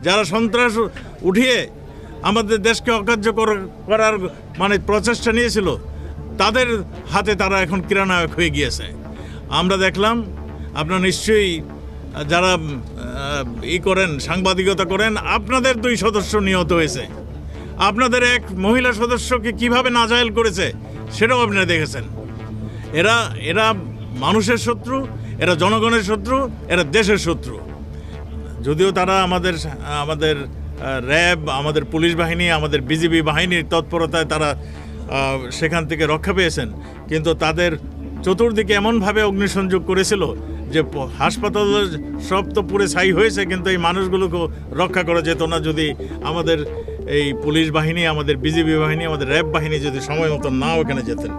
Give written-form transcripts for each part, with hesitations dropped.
যারা সন্ত্রাস উঠিয়ে আমাদের দেশকে অকার্য করার মানে প্রচেষ্টা নিয়েছিল, তাদের হাতে তারা এখন ক্রীড়ানায়ক হয়ে গিয়েছে। আমরা দেখলাম, আপনারা নিশ্চয়ই যারা করেন, সাংবাদিকতা করেন, আপনাদের 2 সদস্য নিহত হয়েছে। আপনাদের এক মহিলা সদস্যকে কিভাবে নাজায়েল করেছে সেটাও আপনারা দেখেছেন। এরা মানুষের শত্রু, এরা জনগণের শত্রু, এরা দেশের শত্রু। যদিও তারা আমাদের র্যাব, আমাদের পুলিশ বাহিনী, আমাদের বিজিবি বাহিনীর তৎপরতায় তারা সেখান থেকে রক্ষা পেয়েছেন, কিন্তু তাদের চতুর্দিকে এমনভাবে অগ্নিসংযোগ করেছিল যে হাসপাতাল সব তো পুরে ছাই হয়েছে, কিন্তু এই মানুষগুলোকে রক্ষা করা যেত না যদি আমাদের এই পুলিশ বাহিনী, আমাদের বিজিবি বাহিনী, আমাদের র্যাব বাহিনী যদি সময় মতো না ওখানে যেতেন।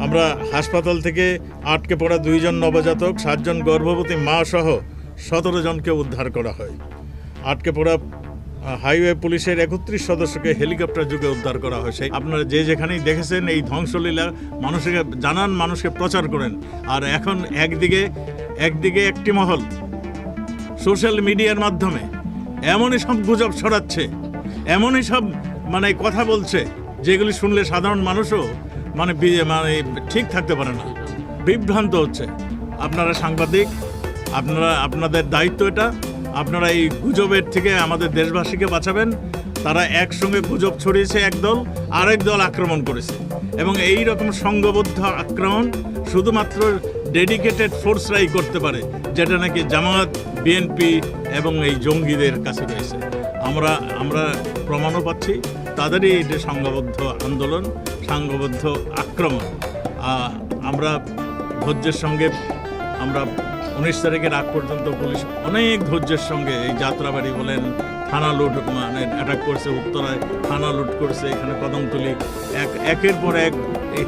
আমরা হাসপাতাল থেকে আটকে পড়া 2 জন নবজাতক, 7 জন গর্ভবতী মা সহ 17 জনকে উদ্ধার করা হয়। আটকে পড়া হাইওয়ে পুলিশের 31 সদস্যকে হেলিকপ্টার যুগে উদ্ধার করা হয়। সেই আপনারা যে যেখানেই দেখেছেন এই ধ্বংসলীলা মানুষকে জানান, মানুষকে প্রচার করেন। আর এখন একদিকে একটি মহল সোশ্যাল মিডিয়ার মাধ্যমে এমনই সব গুজব ছড়াচ্ছে, এমনই সব মানে কথা বলছে যেগুলি শুনলে সাধারণ মানুষও মানে ঠিক থাকতে পারে না, বিভ্রান্ত হচ্ছে। আপনারা সাংবাদিক, আপনাদের দায়িত্ব এটা। আপনারা এই গুজবের থেকে আমাদের দেশবাসীকে বাঁচাবেন। তারা একসঙ্গে গুজব ছড়িয়েছে একদল, আরেক দল আক্রমণ করেছে, এবং এই রকম সংঘবদ্ধ আক্রমণ শুধুমাত্র ডেডিকেটেড ফোর্সরাই করতে পারে, যেটা নাকি জামাত, বিএনপি এবং এই জঙ্গিদের কাছে রয়েছে। আমরা প্রমাণও পাচ্ছি তাদেরই এটা সংঘবদ্ধ আন্দোলন, সংঘবদ্ধ আক্রমণ। আমরা ধৈর্যের সঙ্গে 19 তারিখের আগ পর্যন্ত পুলিশ অনেক ধৈর্যের সঙ্গে এই যাত্রাবাড়ি বলেন, থানা লুট মানে অ্যাটাক করছে, উত্তরায় থানা লুট করছে, এখানে কদমতলী একের পর এক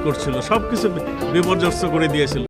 করছিল, সব কিছু বিপর্যস্ত করে দিয়েছিল।